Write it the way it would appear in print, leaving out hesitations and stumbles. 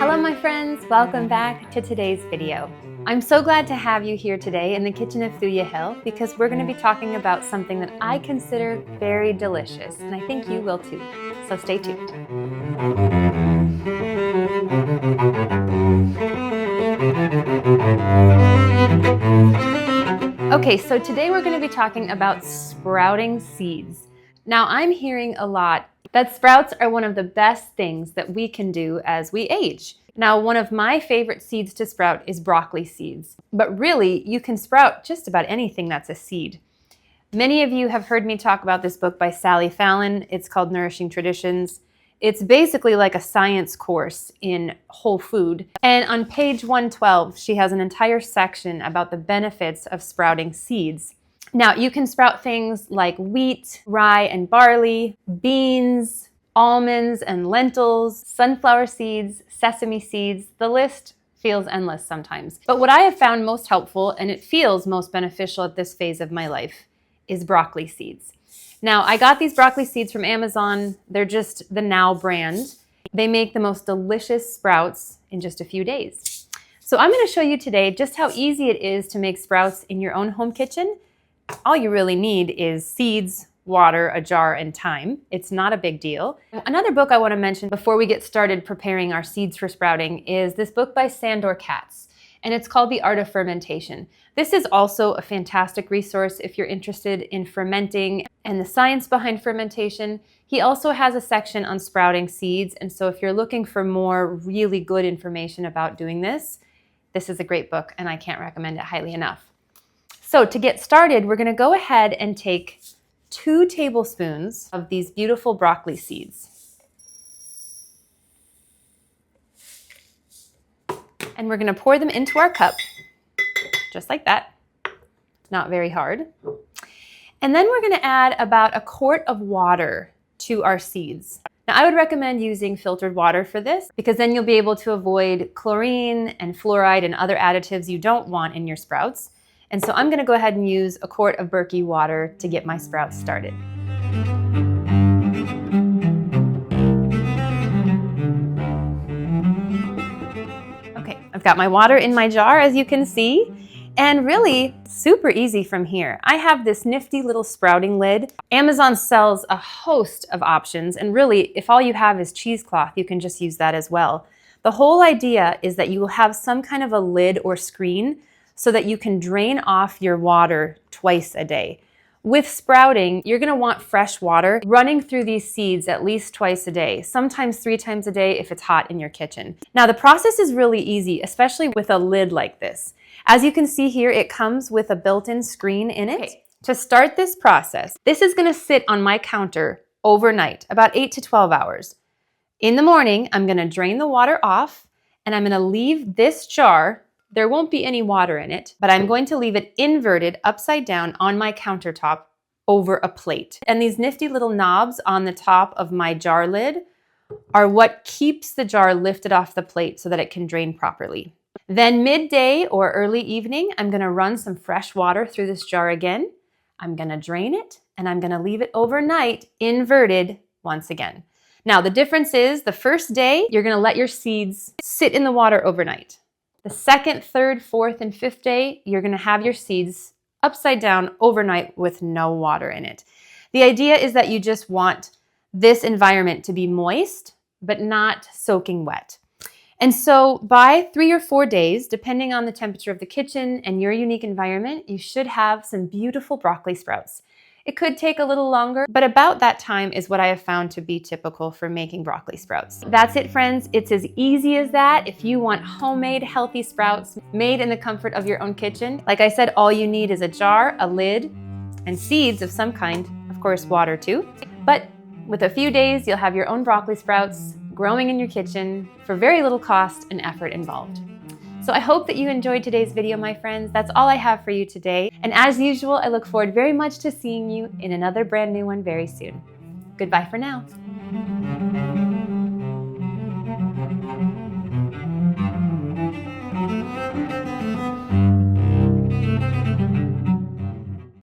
Hello my friends, welcome back to today's video. I'm so glad to have you here today in the kitchen of Thuja Hill because we're going to be talking about something that I consider very delicious, and I think you will too. So stay tuned. Okay, so today we're going to be talking about sprouting seeds. Now I'm hearing a lot that sprouts are one of the best things that we can do as we age. Now, one of my favorite seeds to sprout is broccoli seeds, but really you can sprout just about anything that's a seed. Many of you have heard me talk about this book by Sally Fallon. It's called Nourishing Traditions. It's basically like a science course in whole food. And on page 112, she has an entire section about the benefits of sprouting seeds. Now, you can sprout things like wheat, rye and barley, beans, almonds and lentils, sunflower seeds, sesame seeds. The list feels endless sometimes. But what I have found most helpful, and it feels most beneficial at this phase of my life, is broccoli seeds. Now, I got these broccoli seeds from Amazon. They're just the Now brand. They make the most delicious sprouts in just a few days. So I'm going to show you today just how easy it is to make sprouts in your own home kitchen. All you really need is seeds, water, a jar, and time. It's not a big deal. Another book I want to mention before we get started preparing our seeds for sprouting is this book by Sandor Katz, and it's called The Art of Fermentation. This is also a fantastic resource if you're interested in fermenting and the science behind fermentation. He also has a section on sprouting seeds, and so if you're looking for more really good information about doing this, this is a great book, and I can't recommend it highly enough. So to get started, we're going to go ahead and take 2 tablespoons of these beautiful broccoli seeds. And we're going to pour them into our cup, just like that. Not very hard. And then we're going to add about 1 quart of water to our seeds. Now, I would recommend using filtered water for this because then you'll be able to avoid chlorine and fluoride and other additives you don't want in your sprouts. And so I'm going to go ahead and use 1 quart of Berkey water to get my sprouts started. Okay, I've got my water in my jar, as you can see, and really super easy from here. I have this nifty little sprouting lid. Amazon sells a host of options, and really, if all you have is cheesecloth, you can just use that as well. The whole idea is that you will have some kind of a lid or screen so that you can drain off your water twice a day. With sprouting, you're gonna want fresh water running through these seeds at least twice a day, sometimes 3 times a day if it's hot in your kitchen. Now, the process is really easy, especially with a lid like this. As you can see here, it comes with a built-in screen in it. Okay. To start this process, this is gonna sit on my counter overnight, about 8 to 12 hours. In the morning, I'm gonna drain the water off, and I'm gonna leave this jar. There won't be any water in it, but I'm going to leave it inverted upside down on my countertop over a plate. And these nifty little knobs on the top of my jar lid are what keeps the jar lifted off the plate so that it can drain properly. Then midday or early evening, I'm gonna run some fresh water through this jar again. I'm gonna drain it, and I'm gonna leave it overnight inverted once again. Now, the difference is the first day, you're gonna let your seeds sit in the water overnight. The second, third, fourth, and fifth day, you're gonna have your seeds upside down overnight with no water in it. The idea is that you just want this environment to be moist, but not soaking wet. And so by 3 or 4 days, depending on the temperature of the kitchen and your unique environment, you should have some beautiful broccoli sprouts. It could take a little longer, but about that time is what I have found to be typical for making broccoli sprouts. That's it, friends. It's as easy as that. If you want homemade healthy sprouts made in the comfort of your own kitchen, like I said, all you need is a jar, a lid, and seeds of some kind, of course, water too. But with a few days, you'll have your own broccoli sprouts growing in your kitchen for very little cost and effort involved. So I hope that you enjoyed today's video, my friends. That's all I have for you today. And as usual, I look forward very much to seeing you in another brand new one very soon. Goodbye for now.